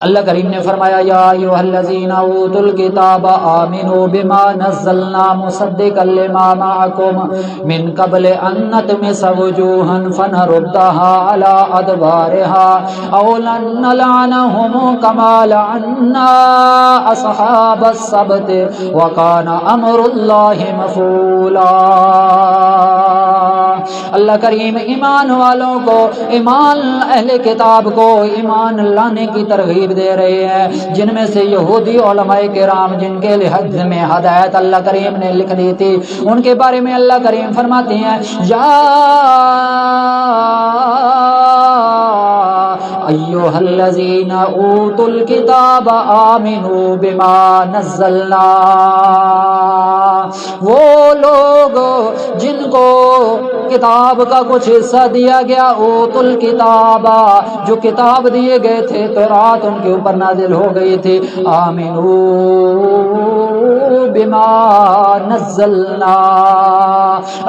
اللہ کریم نے فرمایا یا ایھا الذین اوتوا الکتاب آمنوا بما نزلنا مصدقا لما معکم من قبل ان نطمس وجوہا فنردها على ادبارها او نلعنهم كما لعنا اصحاب السبت وكان امر اللہ مفعولا۔ اللہ کریم ایمان والوں کو، ایمان اہل کتاب کو ایمان لانے کی ترغیب دے رہے ہیں، جن میں سے یہودی علماء کرام جن کے حد میں ہدایت اللہ کریم نے لکھ دی تھی، ان کے بارے میں اللہ کریم فرماتے ہیں یا ایھا الذین اوتوا الکتاب آمنوا بما نزلنا، وہ لوگ جن کو کتاب کا کچھ حصہ دیا گیا، اوتوا الکتاب جو کتاب دیے گئے تھے تورات ان کے اوپر نازل ہو گئی تھی، آمنوا بما نزلنا،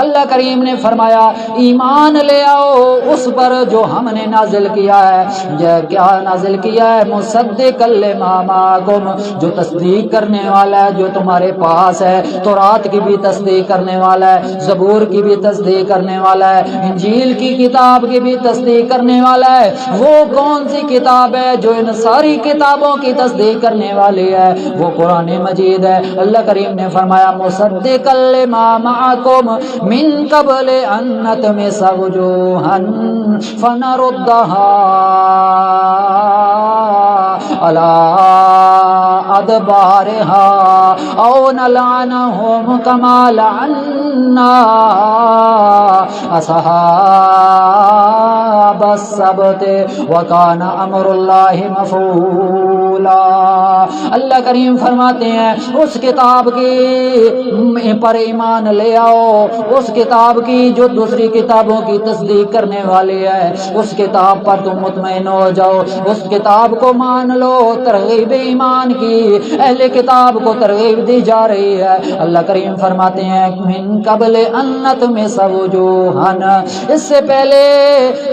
اللہ کریم نے فرمایا ایمان لے آؤ اس پر جو ہم نے نازل کیا ہے۔ یہ کیا نازل کیا ہے؟ مصدقا لما معکم، جو تصدیق کرنے والا ہے جو تمہارے پاس ہے، تورات کی بھی تصدیق کرنے والا ہے، زبور کی بھی تصدیق کرنے والا ہے، انجیل کی کتاب کی بھی تصدیق کرنے والا ہے۔ وہ کون سی کتاب ہے جو ان ساری کتابوں کی تصدیق کرنے والی ہے؟ وہ قرآن مجید ہے۔ اللہ کریم نے فرمایا مصدقا لما معکم من قبل ان نطمس وجوہا فنردها على ادبارها او نلعنهم كما لعنا اصحاب السبت وكان امر اللہ مفعولا۔ اللہ کریم فرماتے ہیں اس کتاب کی پر ایمان لے آؤ، اس کتاب کی جو دوسری کتابوں کی تصدیق کرنے والی ہے، اس کتاب پر تم مطمئن ہو جاؤ، اس کتاب کو مان لو۔ ترغیب ایمان کی اہل کتاب کو ترغیب دی جا رہی ہے۔ اللہ کریم فرماتے ہیں من قبل ان نطمس وجوہا، اس سے پہلے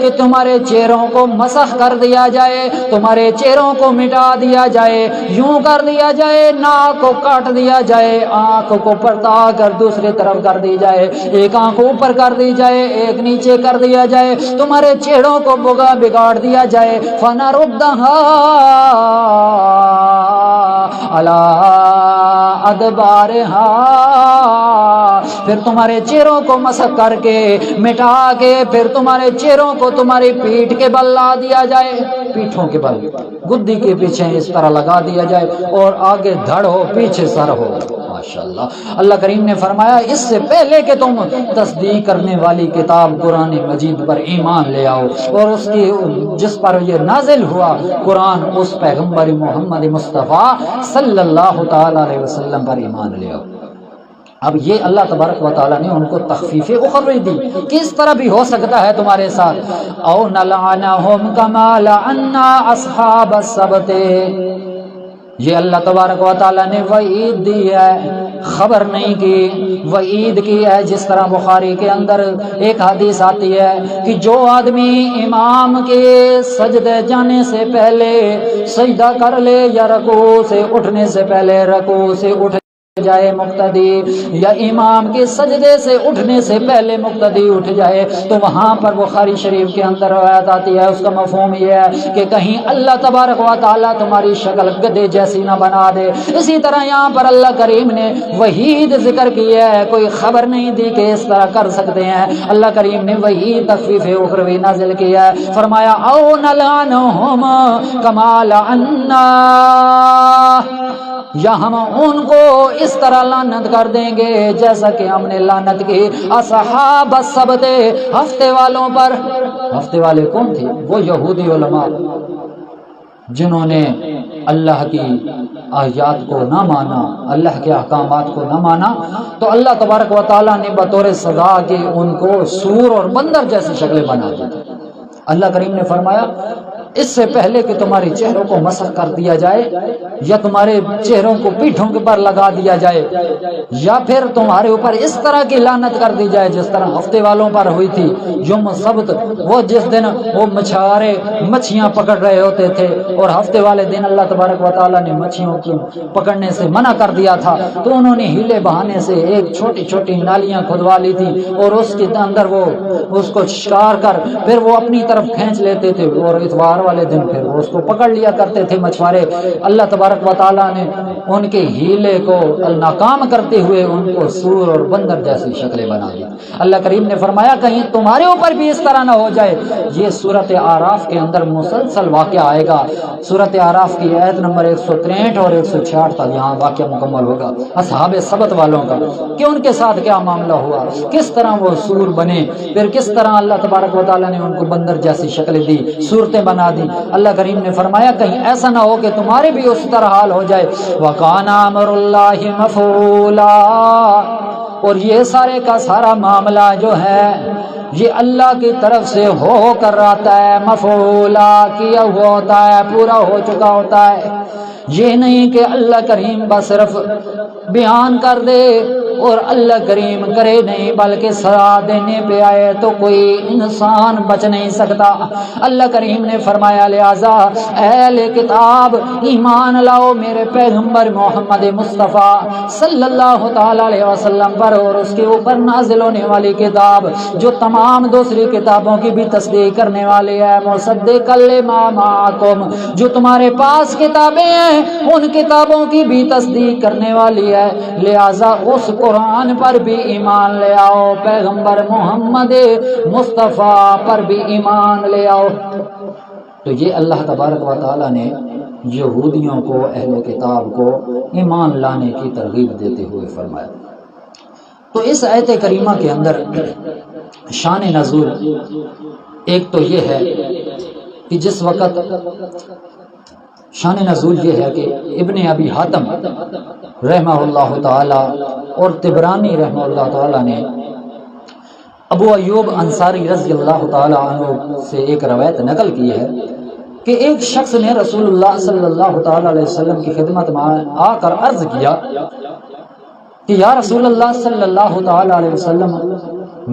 کہ تمہارے چہروں کو مسح کر دیا جائے، تمہارے چہروں کو مٹا دیا جائے، یوں کر دیا جائے، ناک کو کاٹ دیا جائے، آنکھ کو پرتا کر دوسری طرف کر دی جائے، ایک آنکھ اوپر کر دی جائے، ایک نیچے کر دیا جائے، تمہارے چہروں کو بگاڑ دیا جائے، فنردها علی ادبارها، پھر تمہارے چہروں کو مسح کر کے مٹا کے پھر تمہارے چہروں کو تمہاری پیٹھ کے بل لا دیا جائے، پیٹھوں کے بل گدی کے پیچھے اس طرح لگا دیا جائے اور آگے دھڑ ہو پیچھے سر ہو۔ ماشاءاللہ اللہ کریم نے فرمایا اس سے پہلے کہ تم تصدیق کرنے والی کتاب قرآن مجید پر ایمان لے آؤ اور اس کی جس پر یہ نازل ہوا قرآن، اس پیغمبر محمد مصطفیٰ صلی اللہ تعالی علیہ وسلم پر ایمان لے آؤ۔ اب یہ اللہ تبارک و تعالیٰ نے ان کو تخفیف اخروی دی، کس طرح بھی ہو سکتا ہے تمہارے ساتھ، او نلعنہم کما لعنا اصحاب السبت، یہ اللہ تبارک و تعالیٰ نے وعید دی ہے، خبر نہیں کی، وعید کی ہے۔ جس طرح بخاری کے اندر ایک حدیث آتی ہے کہ جو آدمی امام کے سجدے جانے سے پہلے سجدہ کر لے یا رکوع سے اٹھنے سے پہلے رکوع سے اٹھ جائے مقتدی، یا امام کے سجدے سے اٹھنے سے پہلے مقتدی اٹھ جائے، تو وہاں پر بخاری شریف کے اندر روایت آتی ہے، اس کا مفہوم یہ ہے کہ کہیں اللہ تبارک و تعالیٰ تمہاری شکل گدھے جیسی نہ بنا دے۔ اسی طرح یہاں پر اللہ کریم نے وحید ذکر کی ہے، کوئی خبر نہیں دی کہ اس طرح کر سکتے ہیں۔ اللہ کریم نے وہی تخفیف اخروی نازل کیا ہے، فرمایا او نلعنہم کما لعنا، یا ہم ان کو اس طرح لعنت کر دیں گے جیسا کہ ہم نے لعنت کی اصحاب السبت، ہفتے والوں پر۔ ہفتے والے کون تھے؟ وہ یہودی علماء جنہوں نے اللہ کی آیات کو نہ مانا، اللہ کے احکامات کو نہ مانا، تو اللہ تبارک و تعالیٰ نے بطور سزا کے ان کو سور اور بندر جیسی شکلیں بنا دی۔ اللہ کریم نے فرمایا اس سے پہلے کہ تمہارے چہروں کو مسح کر دیا جائے یا تمہارے چہروں کو پیٹھوں کے پر لگا دیا جائے یا پھر تمہارے اوپر اس طرح کی لعنت کر دی جائے جس طرح ہفتے والوں پر ہوئی تھی یوم سبت، وہ جس دن وہ مچھوارے مچھیاں پکڑ رہے ہوتے تھے اور ہفتے والے دن اللہ تبارک و تعالیٰ نے مچھیوں کو پکڑنے سے منع کر دیا تھا، تو انہوں نے ہیلے بہانے سے ایک چھوٹی چھوٹی نالیاں کھدوا لی تھی اور اس کے اندر وہ اس کو شکار کر پھر وہ اپنی طرف کھینچ لیتے تھے اور اتوار والے دن پھر وہ اس کو پکڑ لیا کرتے تھے مچھوارے۔ اللہ تبارک و تعالیٰ نے ان کے ہیلے کو ناکام کرتے ہوئے ان کو سور اور بندر جیسی شکلیں بنا دی۔ اللہ کریم نے فرمایا کہیں تمہارے اوپر بھی اس طرح نہ ہو جائے۔ یہ سورۃ اعراف کے اندر مسلسل واقعہ آئے گا، سورۃ اعراف کی آیت نمبر 163 اور 166 تک یہاں واقعہ مکمل ہوگا اصحاب سبت والوں کا کہ ان کے ساتھ کیا معاملہ ہوا، کس طرح وہ سور بنے، پھر کس طرح اللہ تبارک و تعالیٰ نے ان کو بندر جیسی شکلیں دی، صورتیں بنا دی۔ اللہ کریم نے فرمایا کہیں ایسا نہ ہو کہ تمہارے بھی اس طرح حال ہو جائے۔ وَكَانَ أَمْرُ اللَّهِ مَفْعُولًا، اور یہ سارے کا سارا معاملہ جو ہے یہ اللہ کی طرف سے ہو کر آتا ہے، مفعولا کیا ہوا ہوتا ہے، پورا ہو چکا ہوتا ہے۔ یہ نہیں کہ اللہ کریم بس صرف بیان کر دے اور اللہ کریم کرے نہیں، بلکہ سزا دینے پہ آئے تو کوئی انسان بچ نہیں سکتا۔ اللہ کریم نے فرمایا لہذا اہل کتاب ایمان لاؤ میرے پیغمبر محمد مصطفیٰ صلی اللہ تعالی علیہ وسلم پر اور اس کے اوپر نازل ہونے والی کتاب جو تمام دوسری کتابوں کی بھی تصدیق کرنے والی ہے، مصدقا لما معکم، جو تمہارے پاس کتابیں ہیں ان کتابوں کی بھی تصدیق کرنے والی ہے، لہذا اس قرآن پر بھی ایمان لے آؤ، پیغمبر محمد مصطفیٰ پر بھی ایمان لے آؤ۔ تو یہ اللہ تبارک و تعالیٰ نے یہودیوں کو، اہل کتاب کو ایمان لانے کی ترغیب دیتے ہوئے فرمایا۔ تو اس آیت کریمہ کے اندر شان نزول ایک تو یہ ہے کہ جس وقت شان نزول یہ ہے کہ ابن ابی حاتم رحمہ اللہ تعالی اور طبرانی رحمہ اللہ تعالی نے ابو ایوب انصاری رضی اللہ تعالی عنہ سے ایک روایت نقل کی ہے کہ ایک شخص نے رسول اللہ صلی اللہ تعالی علیہ وسلم کی خدمت میں آ کر عرض کیا کہ یا رسول اللہ صلی اللہ تعالی علیہ وسلم،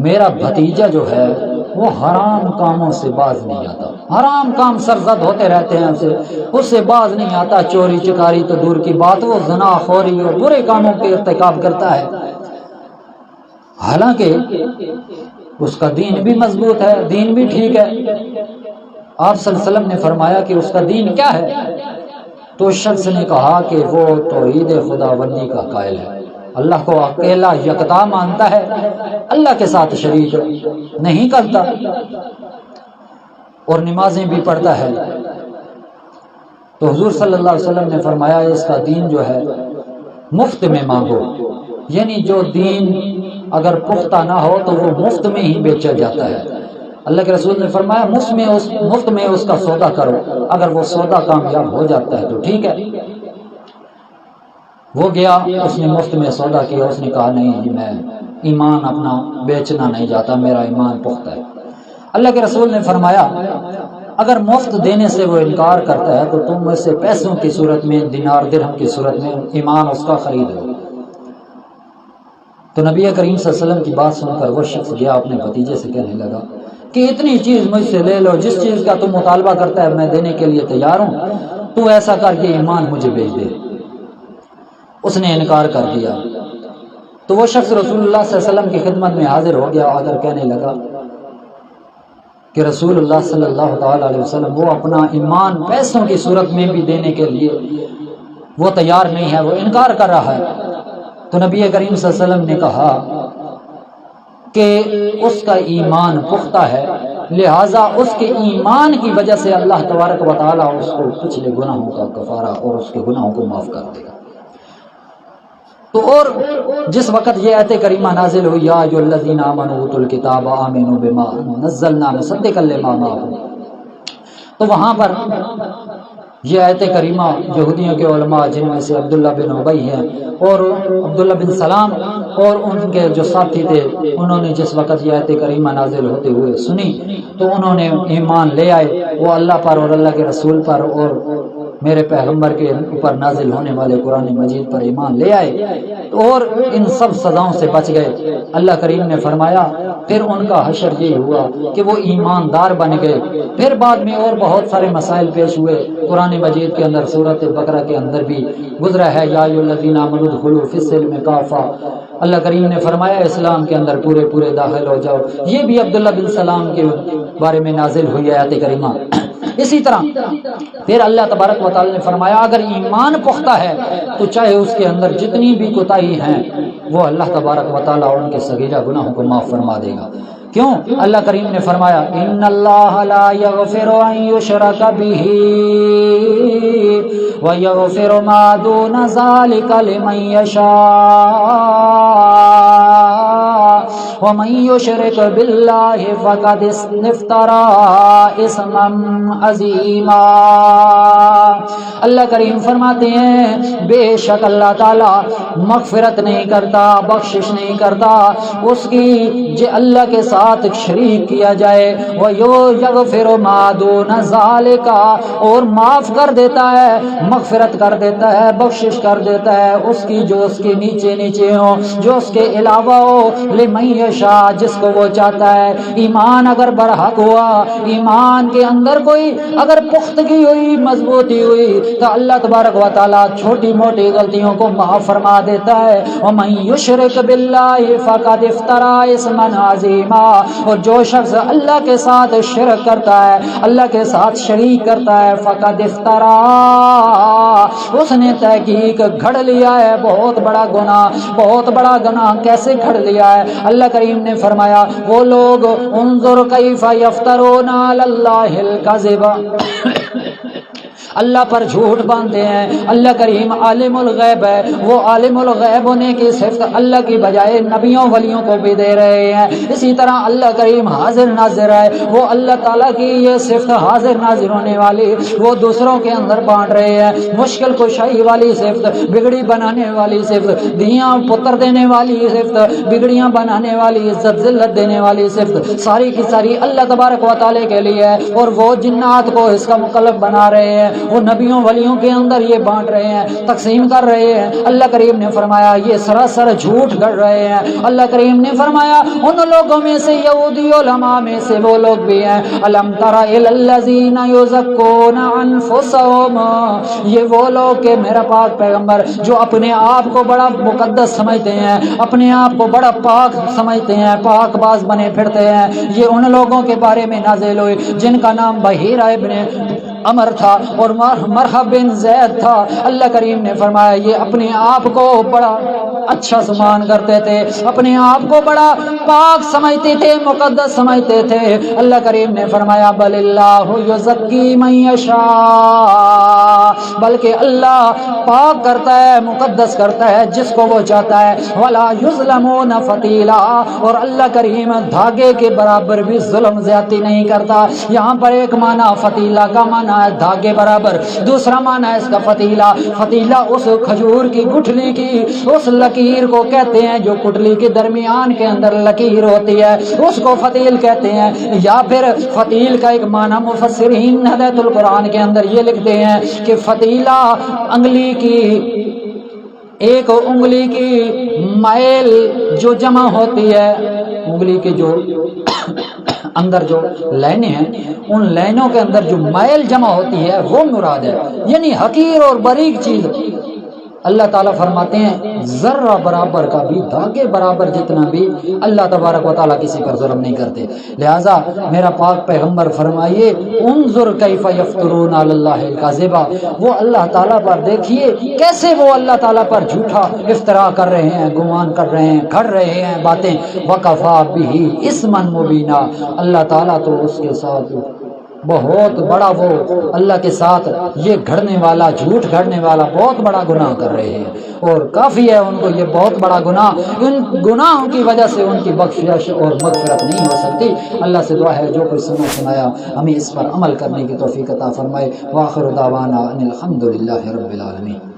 میرا بھتیجا جو ہے وہ حرام کاموں سے باز نہیں آتا، حرام کام سرزد ہوتے رہتے ہیں، اس سے باز نہیں آتا، چوری چکاری تو دور کی بات، وہ زنا خوری اور برے کاموں کے ارتکاب کرتا ہے، حالانکہ اس کا دین بھی مضبوط ہے، دین بھی ٹھیک ہے۔ آپ صلی اللہ علیہ وسلم نے فرمایا کہ اس کا دین کیا ہے؟ تو اس شخص نے کہا کہ وہ توحید خدا بندی کا قائل ہے، اللہ کو اکیلا یکتا مانتا ہے، اللہ کے ساتھ شریک نہیں کرتا، اور نمازیں بھی پڑھتا ہے۔ تو حضور صلی اللہ علیہ وسلم نے فرمایا اس کا دین جو ہے مفت میں مانگو، یعنی جو دین اگر پختہ نہ ہو تو وہ مفت میں ہی بیچا جاتا ہے۔ اللہ کے رسول نے فرمایا مفت میں اس کا سودا کرو، اگر وہ سودا کامیاب ہو جاتا ہے تو ٹھیک ہے۔ وہ گیا، اس نے مفت میں سودا کیا، اس نے کہا نہیں میں ایمان اپنا بیچنا نہیں جاتا، میرا ایمان پختہ ہے۔ اللہ کے رسول نے فرمایا اگر مفت دینے سے وہ انکار کرتا ہے تو تم اس سے پیسوں کی صورت میں، دینار درہم کی صورت میں ایمان اس کا خرید لو۔ تو نبی کریم صلی اللہ علیہ وسلم کی بات سن کر وہ شخص گیا اپنے بھتیجے سے کہنے لگا کہ اتنی چیز مجھ سے لے لو، جس چیز کا تم مطالبہ کرتا ہے میں دینے کے لیے تیار ہوں، تو ایسا کر کے ایمان مجھے بھیج دے۔ اس نے انکار کر دیا۔ تو وہ شخص رسول اللہ صلی اللہ علیہ وسلم کی خدمت میں حاضر ہو گیا، آ کر کہنے لگا کہ رسول اللہ صلی اللہ تعالی علیہ وسلم وہ اپنا ایمان پیسوں کی صورت میں بھی دینے کے لیے وہ تیار نہیں ہے، وہ انکار کر رہا ہے۔ تو نبی کریم صلی اللہ علیہ وسلم نے کہا کہ اس کا ایمان پختہ ہے، لہٰذا اس کے ایمان کی وجہ سے اللہ تبارک و تعالیٰ اس کو پچھلے گناہوں کا کفارہ اور اس کے گناہوں کو معاف کر دے گا۔ تو اور جس وقت یہ آیت کریمہ نازل ہوئی یا ایھا الذین آمنوا اوتوا الکتاب آمنوا بما نزلنا مصدقا لما معکم، تو وہاں پر یہ آیت کریمہ یہودیوں کے علماء جن میں سے عبداللہ بن ابی ہیں اور عبداللہ بن سلام اور ان کے جو ساتھی تھے، انہوں نے جس وقت یہ آیت کریمہ نازل ہوتے ہوئے سنی تو انہوں نے ایمان لے آئے، وہ اللہ پر اور اللہ کے رسول پر اور میرے پیغمبر کے اوپر نازل ہونے والے قرآن مجید پر ایمان لے آئے اور ان سب سزاؤں سے بچ گئے۔ اللہ کریم نے فرمایا پھر ان کا حشر یہ ہوا کہ وہ ایماندار بن گئے۔ پھر بعد میں اور بہت سارے مسائل پیش ہوئے، قرآن مجید کے اندر سورۃ بقرہ کے اندر بھی گزرا ہے، یا ایھا الذین آمنوا ادخلوا فی السلم کافہ، اللہ کریم نے فرمایا اسلام کے اندر پورے پورے داخل ہو جاؤ۔ یہ بھی عبداللہ بن سلام کے بارے میں نازل ہوئی آیت کریمہ۔ اسی طرح پھر اللہ تبارک و تعالی نے فرمایا اگر ایمان پختہ ہے تو چاہے اس کے اندر جتنی بھی کوتاہی ہیں وہ اللہ تبارک و تعالی ان کے صغیرہ گناہوں کو معاف فرما دے گا۔ کیوں؟ اللہ کریم نے فرمایا ان اللہ لا یغفر ان یشرک بہ ویغفر ما دون ذلک لمن یشاء ومن یشرک باللہ فقد افتری اثما عظیما۔ اللہ کریم فرماتے ہیں بے شک اللہ تعالی مغفرت نہیں کرتا، بخشش نہیں کرتا اس کی جو اللہ کے ساتھ شریک کیا جائے، وَيَغْفِرُ مَا دُونَ ذَلِكَ اور معاف کر دیتا ہے، مغفرت کر دیتا ہے، بخشش کر دیتا ہے اس کی جو اس کے نیچے نیچے ہو، جو اس کے علاوہ ہو، لِمَن یشاء جس کو وہ چاہتا ہے۔ ایمان اگر برحق ہوا، ایمان کے اندر کوئی اگر پختگی ہوئی، مضبوطی ہوئی تو اللہ تبارک و تعالیٰ چھوٹی موٹی غلطیوں کو معاف فرما دیتا ہے۔ وَمَن يُشْرِكْ بِاللَّهِ فَقَدِ افْتَرَىٰ اِثْمًا عَظِيمًا اور جو شخص اللہ کے ساتھ شرک کرتا ہے، اللہ کے ساتھ شریک کرتا ہے، فقد افطرا اس نے تحقیق گھڑ لیا ہے بہت بڑا گناہ، بہت بڑا گناہ۔ کیسے گھڑ لیا ہے؟ اللہ کریم نے فرمایا وہ لوگ انظر کیف یفترون علی اللہ الکذب اللہ پر جھوٹ باندھتے ہیں۔ اللہ کریم عالم الغیب ہے، وہ عالم الغیب ہونے کی صفت اللہ کی بجائے نبیوں ولیوں کو بھی دے رہے ہیں۔ اسی طرح اللہ کریم حاضر ناظر ہے، وہ اللہ تعالیٰ کی یہ صفت حاضر ناظر ہونے والی وہ دوسروں کے اندر بانٹ رہے ہیں۔ مشکل کشائی والی صفت، بگڑی بنانے والی صفت، دیاں پتر دینے والی صفت، بگڑیاں بنانے والی عزت ذلت دینے والی صفت، ساری کی ساری اللہ تبارک و تعالیٰ کے لیے ہے، اور وہ جنات کو اس کا مکلف بنا رہے ہیں، وہ نبیوں ولیوں کے اندر یہ بانٹ رہے ہیں، تقسیم کر رہے ہیں۔ اللہ کریم نے فرمایا یہ سراسر جھوٹ گڑ رہے ہیں۔ اللہ کریم نے فرمایا ان لوگوں میں سے یہودی علماء میں سے وہ لوگ بھی ہیں، الم تر الی الذین یزکون انفسهم، یہ وہ لوگ کہ میرا پاک پیغمبر جو اپنے آپ کو بڑا مقدس سمجھتے ہیں، اپنے آپ کو بڑا پاک سمجھتے ہیں، پاک باز بنے پھرتے ہیں، یہ ان لوگوں کے بارے میں نازل ہوئی جن کا نام بحیرہ ابن عمر تھا اور مرحب بن زید تھا۔ اللہ کریم نے فرمایا یہ اپنے آپ کو بڑا اچھا سمان کرتے تھے، اپنے آپ کو بڑا پاک سمجھتے تھے، مقدس سمجھتے تھے۔ اللہ کریم نے فرمایا بل اللہ یزکی من یشاء، بلکہ اللہ پاک کرتا ہے، مقدس کرتا ہے جس کو وہ چاہتا ہے، ولا یظلمون فتیلا، اور اللہ کریم دھاگے کے برابر بھی ظلم زیادتی نہیں کرتا۔ یہاں پر ایک معنی فتیلہ کا معنی ہے دھاگے برابر، دوسرا معنی ہے اس کا فتیلہ۔ فتیلہ اس کھجور کی گٹھلی کی اس لکیر کو کہتے ہیں جو گٹھلی کے درمیان کے اندر لکیر ہوتی ہے، اس کو فتیل کہتے ہیں۔ یا پھر فتیل کا ایک معنی مفسرین ہدایت القرآن کے اندر یہ لکھتے ہیں کہ فتیلہ انگلی کی ایک انگلی کی میل جو جمع ہوتی ہے، انگلی کے جو اندر جو لائنیں ہیں ان لائنوں کے اندر جو میل جمع ہوتی ہے وہ مراد ہے، یعنی حقیر اور باریک چیز۔ اللہ تعالیٰ فرماتے ہیں ذرہ برابر کا بھی، دھاگے برابر جتنا بھی اللہ تبارک و تعالیٰ کسی پر ظلم نہیں کرتے۔ لہٰذا میرا پاک پیغمبر فرمائیے انظر کیف یفترون علی اللہ الکذب، وہ اللہ تعالیٰ پر دیکھیے کیسے وہ اللہ تعالیٰ پر جھوٹا افترا کر رہے ہیں، گمان کر رہے ہیں، گھڑ رہے ہیں باتیں۔ وکفی بہ اثما مبینا، اللہ تعالیٰ تو اس کے ساتھ بہت بڑا وہ اللہ کے ساتھ یہ گھڑنے والا، جھوٹ گھڑنے والا بہت بڑا گناہ کر رہے ہیں، اور کافی ہے ان کو یہ بہت بڑا گناہ، ان گناہوں کی وجہ سے ان کی بخشش اور مغفرت نہیں ہو سکتی۔ اللہ سے دعا ہے جو کوئی سنایا ہمیں اس پر عمل کرنے کی توفیق عطا فرمائے۔ وآخر دعوانا ان الحمد للہ رب العالمین۔